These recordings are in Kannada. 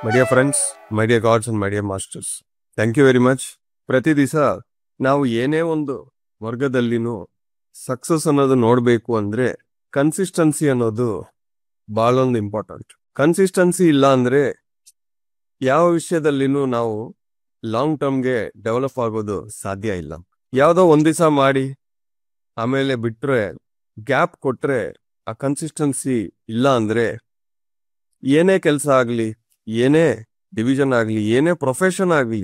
My dear friends, my dear gods and my dear masters, thank you very much. ಪ್ರತಿ ದಿವಸ ನಾವು ಏನೇ ಒಂದು ವರ್ಗದಲ್ಲಿನೂ ಸಕ್ಸಸ್ ಅನ್ನೋದು ನೋಡಬೇಕು ಅಂದ್ರೆ ಕನ್ಸಿಸ್ಟೆನ್ಸಿ ಅನ್ನೋದು ಬಹಳ ಒಂದು ಇಂಪಾರ್ಟೆಂಟ್. ಕನ್ಸಿಸ್ಟೆನ್ಸಿ ಇಲ್ಲ ಅಂದ್ರೆ ಯಾವ ವಿಷಯದಲ್ಲಿನೂ ನಾವು ಲಾಂಗ್ ಟರ್ಮ್ಗೆ ಡೆವಲಪ್ ಆಗೋದು ಸಾಧ್ಯ ಇಲ್ಲ. ಯಾವುದೋ ಒಂದ್ ದಿವಸ ಮಾಡಿ ಆಮೇಲೆ ಬಿಟ್ರೆ, ಗ್ಯಾಪ್ ಕೊಟ್ರೆ, ಆ ಕನ್ಸಿಸ್ಟೆನ್ಸಿ ಇಲ್ಲ ಅಂದ್ರೆ ಏನೇ ಕೆಲಸ ಆಗ್ಲಿ, ಏನೇ ಡಿವಿಷನ್ ಆಗ್ಲಿ, ಏನೇ ಪ್ರೊಫೆಷನ್ ಆಗ್ಲಿ,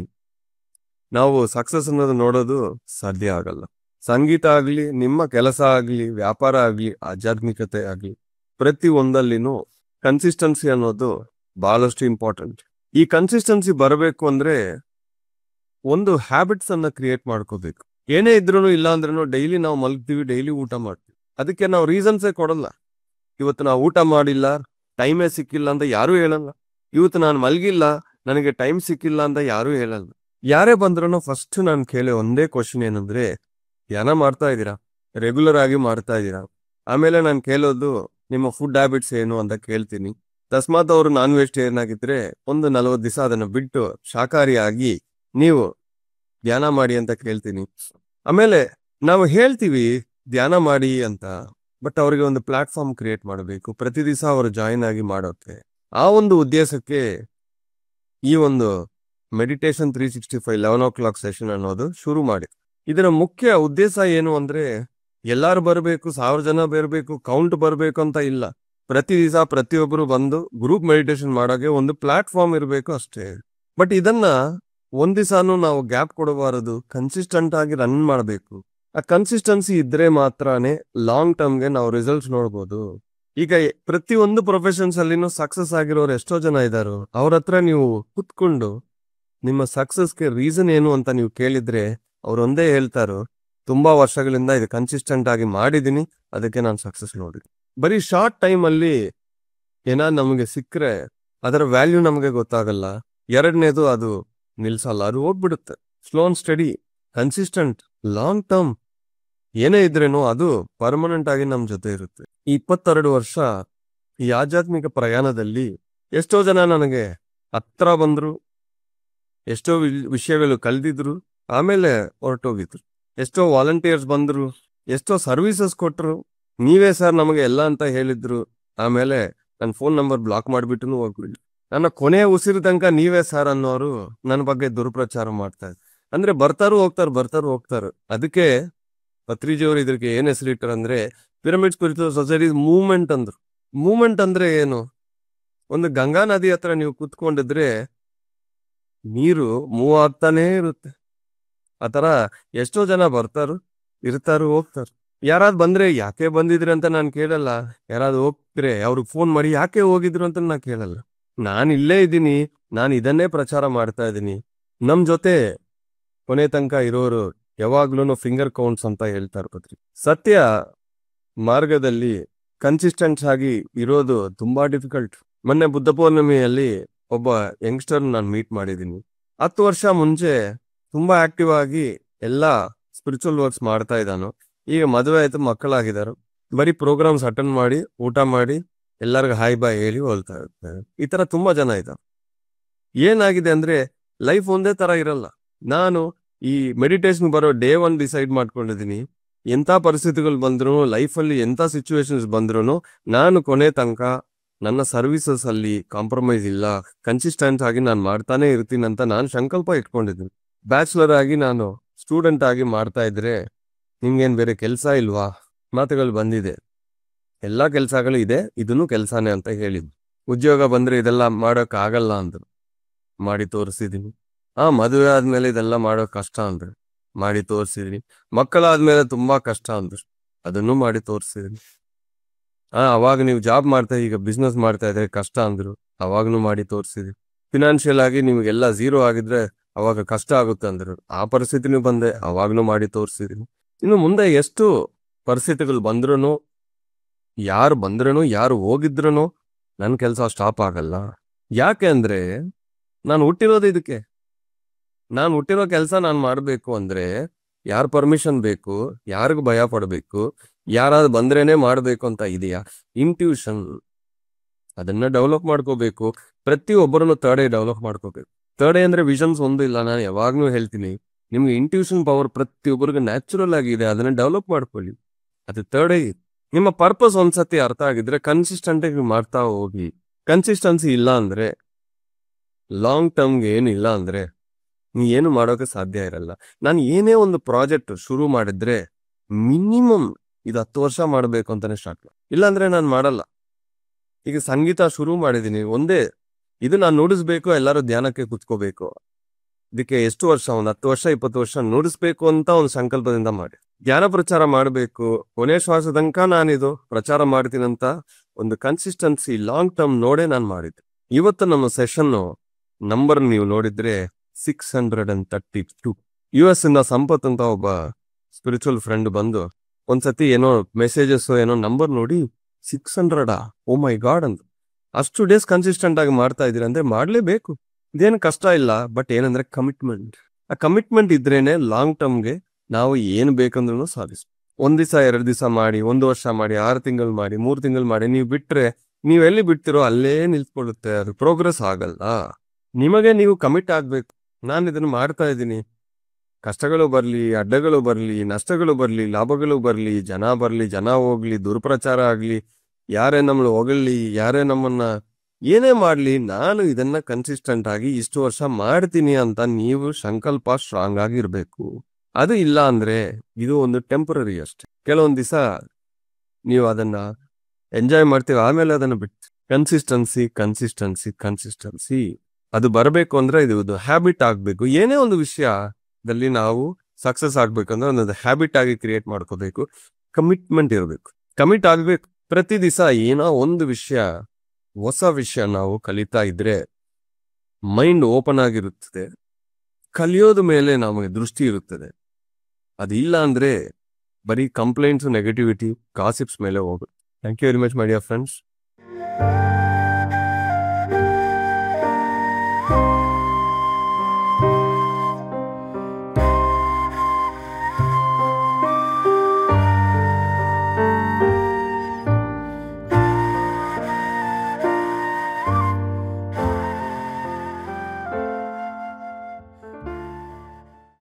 ನಾವು ಸಕ್ಸಸ್ ಅನ್ನೋದು ನೋಡೋದು ಸಾಧ್ಯ ಆಗಲ್ಲ. ಸಂಗೀತ ಆಗ್ಲಿ, ನಿಮ್ಮ ಕೆಲಸ ಆಗ್ಲಿ, ವ್ಯಾಪಾರ ಆಗ್ಲಿ, ಆಧ್ಯಾತ್ಮಿಕತೆ ಆಗ್ಲಿ, ಪ್ರತಿ ಒಂದಲ್ಲಿನೂ ಕನ್ಸಿಸ್ಟೆನ್ಸಿ ಅನ್ನೋದು ಬಹಳಷ್ಟು ಇಂಪಾರ್ಟೆಂಟ್. ಈ ಕನ್ಸಿಸ್ಟೆನ್ಸಿ ಬರಬೇಕು ಅಂದ್ರೆ ಒಂದು ಹ್ಯಾಬಿಟ್ಸ್ ಅನ್ನ ಕ್ರಿಯೇಟ್ ಮಾಡ್ಕೋಬೇಕು. ಏನೇ ಇದ್ರೂ ಇಲ್ಲ ಅಂದ್ರೂ ಡೈಲಿ ನಾವು ಮಲಗ್ತೀವಿ, ಡೈಲಿ ಊಟ ಮಾಡ್ತೀವಿ. ಅದಕ್ಕೆ ನಾವು ರೀಸನ್ಸೇ ಕೊಡಲ್ಲ. ಇವತ್ತು ನಾವು ಊಟ ಮಾಡಿಲ್ಲ, ಟೈಮೇ ಸಿಕ್ಕಿಲ್ಲ ಅಂತ ಯಾರೂ ಹೇಳಲ್ಲ. ಇವತ್ತು ನಾನು ಮಲಗಿಲ್ಲ, ನನಗೆ ಟೈಮ್ ಸಿಕ್ಕಿಲ್ಲ ಅಂತ ಯಾರೂ ಹೇಳಲ್ಲ. ಯಾರೇ ಬಂದ್ರೂ ಫಸ್ಟ್ ನಾನು ಕೇಳೋ ಒಂದೇ ಕ್ವಶನ್ ಏನಂದ್ರೆ, ಧ್ಯಾನ ಮಾಡ್ತಾ ಇದ್ದೀರಾ? ರೆಗ್ಯುಲರ್ ಆಗಿ ಮಾಡ್ತಾ ಇದ್ದೀರಾ? ಆಮೇಲೆ ನಾನು ಕೇಳೋದು ನಿಮ್ಮ ಫುಡ್ ಹ್ಯಾಬಿಟ್ಸ್ ಏನು ಅಂತ ಕೇಳ್ತೀನಿ. ತಸ್ಮಾತ್ ಅವರು ನಾನ್ ವೆಜಿಟೇರಿಯನ್ ಆಗಿದ್ರೆ ಒಂದು 40 ದಿವಸ ಅದನ್ನ ಬಿಟ್ಟು ಶಾಕಾಹಾರಿಯಾಗಿ ನೀವು ಧ್ಯಾನ ಮಾಡಿ ಅಂತ ಕೇಳ್ತೀನಿ. ಆಮೇಲೆ ನಾವು ಹೇಳ್ತೀವಿ ಧ್ಯಾನ ಮಾಡಿ ಅಂತ, ಬಟ್ ಅವರಿಗೆ ಒಂದು ಪ್ಲಾಟ್ಫಾರ್ಮ್ ಕ್ರಿಯೇಟ್ ಮಾಡಬೇಕು, ಪ್ರತಿ ದಿವಸ ಅವರು ಜಾಯಿನ್ ಆಗಿ ಮಾಡೋಕೆ. ಆ ಒಂದು ಉದ್ದೇಶಕ್ಕೆ ಈ ಒಂದು ಮೆಡಿಟೇಷನ್ 365 11 o'clock ಸೆಷನ್ ಅನ್ನೋದು ಶುರು ಮಾಡಿ. ಇದರ ಮುಖ್ಯ ಉದ್ದೇಶ ಏನು ಅಂದ್ರೆ, ಎಲ್ಲಾರು ಬರಬೇಕು, 1000 ಜನ ಬರಬೇಕು, ಕೌಂಟ್ ಬರಬೇಕು ಅಂತ ಇಲ್ಲ. ಪ್ರತಿ ದಿವಸ ಪ್ರತಿಯೊಬ್ಬರು ಬಂದು ಗ್ರೂಪ್ ಮೆಡಿಟೇಷನ್ ಮಾಡೋಕೆ ಒಂದು ಪ್ಲಾಟ್ಫಾರ್ಮ್ ಇರಬೇಕು ಅಷ್ಟೇ. ಬಟ್ ಇದನ್ನ ಒಂದ್ ದಿವಸನೂ ನಾವು ಗ್ಯಾಪ್ ಕೊಡಬಾರದು, ಕನ್ಸಿಸ್ಟೆಂಟ್ ಆಗಿ ರನ್ ಮಾಡಬೇಕು. ಆ ಕನ್ಸಿಸ್ಟೆನ್ಸಿ ಇದ್ರೆ ಮಾತ್ರನೇ ಲಾಂಗ್ ಟರ್ಮ್ಗೆ ನಾವು ರಿಸಲ್ಟ್ಸ್ ನೋಡ್ಬೋದು. ಈಗ ಪ್ರತಿಯೊಂದು ಪ್ರೊಫೆಷನ್ಸ್ ಅಲ್ಲಿನೂ ಸಕ್ಸಸ್ ಆಗಿರೋರು ಎಷ್ಟೋ ಜನ ಇದ್ದಾರೋ, ಅವ್ರ ಹತ್ರ ನೀವು ಕುತ್ಕೊಂಡು ನಿಮ್ಮ ಸಕ್ಸಸ್ಗೆ ರೀಸನ್ ಏನು ಅಂತ ನೀವು ಕೇಳಿದ್ರೆ ಅವ್ರೊಂದೇ ಹೇಳ್ತಾರೋ, ತುಂಬಾ ವರ್ಷಗಳಿಂದ ಇದು ಕನ್ಸಿಸ್ಟೆಂಟ್ ಆಗಿ ಮಾಡಿದೀನಿ, ಅದಕ್ಕೆ ನಾನು ಸಕ್ಸಸ್ ನೋಡಿದ್ದೀನಿ. ಬರೀ ಶಾರ್ಟ್ ಟೈಮ್ ಅಲ್ಲಿ ಏನಾದ್ರು ನಮಗೆ ಸಿಕ್ಕರೆ ಅದರ ವ್ಯಾಲ್ಯೂ ನಮಗೆ ಗೊತ್ತಾಗಲ್ಲ. ಎರಡನೇದು ಅದು ನಿಲ್ಸಲ್ಲ, ಅದು ಹೋಗ್ಬಿಡುತ್ತೆ. Slow and study, consistent, long term ಏನೇ ಇದ್ರೇನು ಅದು ಪರ್ಮನೆಂಟ್ ಆಗಿ ನಮ್ ಜೊತೆ ಇರುತ್ತೆ. ಈ 22 ವರ್ಷ ಈ ಆಧ್ಯಾತ್ಮಿಕ ಪ್ರಯಾಣದಲ್ಲಿ ಎಷ್ಟೋ ಜನ ನನಗೆ ಹತ್ರ ಬಂದ್ರು, ಎಷ್ಟೋ ವಿಷಯಗಳು ಕಲ್ದಿದ್ರು, ಆಮೇಲೆ ಹೊರಟೋಗಿದ್ರು. ಎಷ್ಟೋ ವಾಲಂಟಿಯರ್ಸ್ ಬಂದ್ರು, ಎಷ್ಟೋ ಸರ್ವಿಸಸ್ ಕೊಟ್ರು. ನೀವೇ ಸರ್ ನಮಗೆ ಎಲ್ಲ ಅಂತ ಹೇಳಿದ್ರು, ಆಮೇಲೆ ನನ್ನ ಫೋನ್ ನಂಬರ್ ಬ್ಲಾಕ್ ಮಾಡಿಬಿಟ್ಟು ಹೋಗ್ಬಿಟ್ಟು ನನ್ನ ಕೊನೆ ಉಸಿರು ತನಕ ನೀವೇ ಸರ್ ಅನ್ನೋರು ನನ್ನ ಬಗ್ಗೆ ದುರ್ಪ್ರಚಾರ ಮಾಡ್ತಾ ಇದ್ರು. ಅಂದ್ರೆ ಬರ್ತಾರು ಹೋಗ್ತಾರು. ಅದಕ್ಕೆ ಪತ್ರಿಜಿಯವರು ಇದಕ್ಕೆ ಏನ್ ಹೆಸರಿಟ್ಟರು ಅಂದ್ರೆ ಪಿರಮಿಡ್ ಸ್ಪಿರಿಚುವಲ್ ಸೊಸೈಟೀಸ್ ಮೂವ್ಮೆಂಟ್ ಅಂದ್ರು. ಮೂವ್ಮೆಂಟ್ ಅಂದ್ರೆ ಏನು? ಒಂದು ಗಂಗಾ ನದಿ ಹತ್ರ ನೀವು ಕುತ್ಕೊಂಡಿದ್ರೆ ನೀರು ಮೂವ್ ಆಗ್ತಾನೇ ಇರುತ್ತೆ. ಆತರ ಎಷ್ಟೋ ಜನ ಬರ್ತಾರು, ಇರ್ತಾರು, ಹೋಗ್ತಾರು. ಯಾರಾದ್ ಬಂದ್ರೆ ಯಾಕೆ ಬಂದಿದ್ರಿ ಅಂತ ನಾನು ಕೇಳಲ್ಲ. ಯಾರಾದ್ ಹೋಗ್ತಿದ್ರೆ ಅವ್ರಿಗೆ ಫೋನ್ ಮಾಡಿ ಯಾಕೆ ಹೋಗಿದ್ರು ಅಂತ ನಾನು ಕೇಳಲ್ಲ. ನಾನು ಇಲ್ಲೇ ಇದ್ದೀನಿ, ನಾನು ಇದನ್ನೇ ಪ್ರಚಾರ ಮಾಡ್ತಾ ಇದ್ದೀನಿ. ನಮ್ ಜೊತೆ ಕೊನೆ ತನಕ ಇರೋರು ಯಾವಾಗ್ಲೂ ಫಿಂಗರ್ ಕೌಂಟ್ಸ್ ಅಂತ ಹೇಳ್ತಾರೆ. ಸತ್ಯ ಮಾರ್ಗದಲ್ಲಿ ಕನ್ಸಿಸ್ಟೆಂಟ್ ಆಗಿ ಇರೋದು ತುಂಬಾ ಡಿಫಿಕಲ್ಟ್. ಮೊನ್ನೆ ಬುದ್ಧ ಪೌರ್ಣಮಿಯಲ್ಲಿ ಒಬ್ಬ ಯಂಗ್ಸ್ಟರ್ ನಾನು ಮೀಟ್ ಮಾಡಿದ್ದೀನಿ. 10 ವರ್ಷ ಮುಂಚೆ ತುಂಬಾ ಆಕ್ಟಿವ್ ಆಗಿ ಎಲ್ಲಾ ಸ್ಪಿರಿಚುವಲ್ ವರ್ಕ್ಸ್ ಮಾಡ್ತಾ ಇದ್ದಾನು. ಈಗ ಮದುವೆ ಆಯ್ತು, ಮಕ್ಕಳಾಗಿದ್ದಾರೆ. ಬರೀ ಪ್ರೋಗ್ರಾಮ್ಸ್ ಅಟೆಂಡ್ ಮಾಡಿ, ಊಟ ಮಾಡಿ, ಎಲ್ಲರಿಗೂ ಹಾಯ್ ಬಾಯ್ ಹೇಳಿ ಹೋಗ್ತಾ ಇರ್ತಾರೆ. ಈ ತರ ತುಂಬಾ ಜನ ಇದ್ದಾರೆ. ಏನಾಗಿದೆ ಅಂದ್ರೆ ಲೈಫ್ ಒಂದೇ ತರ ಇರಲ್ಲ. ನಾನು ಈ ಮೆಡಿಟೇಷನ್ ಬರೋ ಡೇ 1 ಡಿಸೈಡ್ ಮಾಡ್ಕೊಂಡಿದ್ದೀನಿ, ಎಂಥ ಪರಿಸ್ಥಿತಿಗಳು ಬಂದ್ರು, ಲೈಫಲ್ಲಿ ಎಂಥ ಸಿಚುವೇಶನ್ಸ್ ಬಂದ್ರು ನಾನು ಕೊನೆ ತನಕ ನನ್ನ ಸರ್ವಿಸಸ್ ಅಲ್ಲಿ ಕಾಂಪ್ರಮೈಸ್ ಇಲ್ಲ, ಕನ್ಸಿಸ್ಟೆಂಟ್ ಆಗಿ ನಾನು ಮಾಡ್ತಾನೆ ಇರ್ತೀನಿ ಅಂತ ನಾನು ಸಂಕಲ್ಪ ಇಟ್ಕೊಂಡಿದ್ದೀನಿ. ಬ್ಯಾಚುಲರ್ ಆಗಿ ನಾನು ಸ್ಟೂಡೆಂಟ್ ಆಗಿ ಮಾಡ್ತಾ ಇದ್ರೆ ನಿಮ್ಗೇನ್ ಬೇರೆ ಕೆಲಸ ಇಲ್ವಾ ಮಾತುಗಳು ಬಂದಿದೆ. ಎಲ್ಲಾ ಕೆಲಸಗಳು ಇದೆ, ಇದನ್ನು ಕೆಲಸನೇ ಅಂತ ಹೇಳಿದ್ರು. ಉದ್ಯೋಗ ಬಂದ್ರೆ ಇದೆಲ್ಲ ಮಾಡೋಕ್ ಆಗಲ್ಲ ಅಂದ್ರು, ಮಾಡಿ ತೋರಿಸಿದೀನಿ. ಮದುವೆ ಆದ್ಮೇಲೆ ಇದೆಲ್ಲ ಮಾಡೋಕ್ ಕಷ್ಟ ಅಂದ್ರೆ ಮಾಡಿ ತೋರಿಸಿದೀನಿ. ಮಕ್ಕಳಾದ್ಮೇಲೆ ತುಂಬಾ ಕಷ್ಟ ಅಂದ್ರು, ಅದನ್ನು ಮಾಡಿ ತೋರಿಸಿದೀನಿ. ಅವಾಗ ನೀವು ಜಾಬ್ ಮಾಡ್ತಾ ಈಗ ಬಿಸ್ನೆಸ್ ಮಾಡ್ತಾ ಇದ್ರೆ ಕಷ್ಟ ಅಂದ್ರು, ಅವಾಗನು ಮಾಡಿ ತೋರಿಸಿದೀನಿ. ಫಿನಾನ್ಷಿಯಲ್ ಆಗಿ ನಿಮ್ಗೆಲ್ಲ ಝೀರೋ ಆಗಿದ್ರೆ ಅವಾಗ ಕಷ್ಟ ಆಗುತ್ತೆ ಅಂದ್ರು, ಆ ಪರಿಸ್ಥಿತಿನೂ ಬಂದೆ, ಅವಾಗ್ನು ಮಾಡಿ ತೋರಿಸಿದೀನಿ. ಇನ್ನು ಮುಂದೆ ಎಷ್ಟು ಪರಿಸ್ಥಿತಿಗಳು ಬಂದ್ರು, ಯಾರು ಬಂದ್ರೂ ಯಾರು ಹೋಗಿದ್ರು ನನ್ನ ಕೆಲಸ ಸ್ಟಾಪ್ ಆಗಲ್ಲ. ಯಾಕೆ ಅಂದ್ರೆ ನಾನು ಹುಟ್ಟಿರೋದು ಇದಕ್ಕೆ. ನಾನು ಹುಟ್ಟಿರೋ ಕೆಲಸ ನಾನು ಮಾಡ್ಬೇಕು ಅಂದ್ರೆ ಯಾರ ಪರ್ಮಿಷನ್ ಬೇಕು, ಯಾರಿಗೂ ಭಯ ಪಡ್ಬೇಕು, ಯಾರಾದ್ರು ಬಂದ್ರೇನೆ ಮಾಡ್ಬೇಕು ಅಂತ ಇದೆಯಾ? ಇಂಟ್ಯೂಷನ್ ಅದನ್ನ ಡೆವಲಪ್ ಮಾಡ್ಕೋಬೇಕು. ಪ್ರತಿಯೊಬ್ಬರನ್ನು ಥರ್ಡ್ ಐ ಡೆವಲಪ್ ಮಾಡ್ಕೋಬೇಕು. ಥರ್ಡ್ ಐ ಅಂದ್ರೆ ವಿಷನ್ಸ್ ಒಂದು ಇಲ್ಲ, ನಾನು ಯಾವಾಗ್ಲೂ ಹೇಳ್ತೀನಿ, ನಿಮ್ಗೆ ಇಂಟ್ಯೂಷನ್ ಪವರ್ ಪ್ರತಿಯೊಬ್ಬರಿಗೆ ನ್ಯಾಚುರಲ್ ಆಗಿದೆ, ಅದನ್ನ ಡೆವಲಪ್ ಮಾಡ್ಕೊಳ್ಳಿ. ಅದು ಥರ್ಡ್ ಐ. ನಿಮ್ಮ ಪರ್ಪಸ್ ಒಂದ್ಸತಿ ಅರ್ಥ ಆಗಿದ್ರೆ ಕನ್ಸಿಸ್ಟೆಂಟ್ ಆಗಿ ಮಾಡ್ತಾ ಹೋಗಿ. ಕನ್ಸಿಸ್ಟೆನ್ಸಿ ಇಲ್ಲ ಅಂದ್ರೆ, ಲಾಂಗ್ ಟರ್ಮ್ಗೆ ಏನಿಲ್ಲ ಅಂದ್ರೆ ನೀ ಏನು ಮಾಡೋಕೆ ಸಾಧ್ಯ ಇರಲ್ಲ. ನಾನು ಏನೇ ಒಂದು ಪ್ರಾಜೆಕ್ಟ್ ಶುರು ಮಾಡಿದ್ರೆ ಮಿನಿಮಮ್ ಇದು 10 ವರ್ಷ ಮಾಡಬೇಕು ಅಂತಾನೆ ಸ್ಟಾರ್ಟ್ ಮಾಡಿ, ಇಲ್ಲಾಂದ್ರೆ ನಾನು ಮಾಡಲ್ಲ. ಈಗ ಸಂಗೀತ ಶುರು ಮಾಡಿದೀನಿ, ಒಂದೇ ಇದು ನಾನು ನುಡಿಸ್ಬೇಕು, ಎಲ್ಲರೂ ಧ್ಯಾನಕ್ಕೆ ಕುತ್ಕೋಬೇಕು. ಇದಕ್ಕೆ ಎಷ್ಟು ವರ್ಷ, ಒಂದು 10 ವರ್ಷ 20 ವರ್ಷ ನುಡಿಸ್ಬೇಕು ಅಂತ ಒಂದು ಸಂಕಲ್ಪದಿಂದ ಮಾಡಿ ಜ್ಞಾನ ಪ್ರಚಾರ ಮಾಡಬೇಕು. ಕೊನೆ ಶ್ವಾಸ ತನಕ ನಾನಿದು ಪ್ರಚಾರ ಮಾಡ್ತೀನಂತ ಒಂದು ಕನ್ಸಿಸ್ಟೆನ್ಸಿ ಲಾಂಗ್ ಟರ್ಮ್ ನೋಡೇ ನಾನು ಮಾಡಿದ್ದೆ. ಇವತ್ತು ನಮ್ಮ ಸೆಷನ್ ನಂಬರ್ ನೀವು ನೋಡಿದ್ರೆ 632. US ಇಂದ ಸಂಪತ್ ಅಂತ ಒಬ್ಬ ಸ್ಪಿರಿಚುವಲ್ ಫ್ರೆಂಡ್ ಬಂದು ಒಂದ್ಸತಿ ಏನೋ ಮೆಸೇಜಸ್ ಏನೋ ನಂಬರ್ ನೋಡಿ 600, ಓ ಮೈ ಗಾಡ್ ಅಂತ. ಅಷ್ಟು ಡೇಸ್ ಕನ್ಸಿಸ್ಟೆಂಟ್ ಆಗಿ ಮಾಡ್ತಾ ಇದೀರ ಅಂದ್ರೆ ಮಾಡ್ಲೇಬೇಕು, ಇದೇನು ಕಷ್ಟ ಇಲ್ಲ. ಬಟ್ ಏನಂದ್ರೆ ಕಮಿಟ್ಮೆಂಟ್. ಆ ಕಮಿಟ್ಮೆಂಟ್ ಇದ್ರೇನೆ ಲಾಂಗ್ ಟರ್ಮ್ಗೆ ನಾವು ಏನು ಬೇಕಂದ್ರೂ ಸಾಧಿಸ್. 1 ದಿವಸ 2 ದಿವಸ ಮಾಡಿ, 1 ವರ್ಷ ಮಾಡಿ, 6 ತಿಂಗಳು ಮಾಡಿ, 3 ತಿಂಗಳು ಮಾಡಿ, ನೀವು ಬಿಟ್ರೆ ನೀವು ಎಲ್ಲಿ ಬಿಡ್ತಿರೋ ಅಲ್ಲೇ ನಿಲ್ತ್ಕೊಳ್ಳುತ್ತೆ, ಅದು ಪ್ರೋಗ್ರೆಸ್ ಆಗಲ್ಲ. ನಿಮಗೆ ನೀವು ಕಮಿಟ್ ಆಗ್ಬೇಕು. ನಾನು ಇದನ್ನ ಮಾಡ್ತಾ ಇದ್ದೀನಿ, ಕಷ್ಟಗಳು ಬರ್ಲಿ, ಅಡ್ಡಗಳು ಬರ್ಲಿ, ನಷ್ಟಗಳು ಬರ್ಲಿ, ಲಾಭಗಳು ಬರ್ಲಿ, ಜನ ಹೋಗ್ಲಿ, ದುರ್ಪ್ರಚಾರ ಆಗ್ಲಿ, ಯಾರೇ ನಮ್ಮನ್ನು ಹೊಗಳ್ಲಿ, ಯಾರೇ ನಮ್ಮನ್ನ ಏನೇ ಮಾಡ್ಲಿ, ನಾನು ಇದನ್ನ ಕನ್ಸಿಸ್ಟೆಂಟ್ ಆಗಿ ಇಷ್ಟು ವರ್ಷ ಮಾಡ್ತೀನಿ ಅಂತ ನೀವು ಸಂಕಲ್ಪ ಸ್ಟ್ರಾಂಗ್ ಆಗಿರ್ಬೇಕು. ಅದು ಇಲ್ಲ ಅಂದ್ರೆ ಇದು ಒಂದು ಟೆಂಪರರಿ ಅಷ್ಟೇ. ಕೆಲವೊಂದ್ ದಿವಸ ನೀವು ಅದನ್ನ ಎಂಜಾಯ್ ಮಾಡ್ತೀವಿ, ಆಮೇಲೆ ಅದನ್ನ ಬಿಟ್ಟು ಕನ್ಸಿಸ್ಟೆನ್ಸಿ ಅದು ಬರಬೇಕು ಅಂದ್ರೆ ಇದು ಹ್ಯಾಬಿಟ್ ಆಗ್ಬೇಕು. ಏನೇ ಒಂದು ವಿಷಯದಲ್ಲಿ ನಾವು ಸಕ್ಸಸ್ ಆಗ್ಬೇಕಂದ್ರೆ ಒಂದು ಹ್ಯಾಬಿಟ್ ಆಗಿ ಕ್ರಿಯೇಟ್ ಮಾಡ್ಕೋಬೇಕು. ಕಮಿಟ್ಮೆಂಟ್ ಇರಬೇಕು, ಕಮಿಟ್ ಆಗ್ಬೇಕು. ಪ್ರತಿ ದಿವಸ ಏನೋ ಒಂದು ಹೊಸ ವಿಷಯ ನಾವು ಕಲಿತಾ ಇದ್ರೆ ಮೈಂಡ್ ಓಪನ್ ಆಗಿರುತ್ತದೆ, ಕಲಿಯೋದ ಮೇಲೆ ನಮಗೆ ದೃಷ್ಟಿ ಇರುತ್ತದೆ. ಅದು ಇಲ್ಲ ಅಂದ್ರೆ ಬರೀ ಕಂಪ್ಲೇಂಟ್ಸ್, ನೆಗೆಟಿವಿಟಿ, ಗಾಸಿಪ್ಸ್ ಮೇಲೆ ಹೋಗುತ್ತೆ. Thank you very much my dear friends.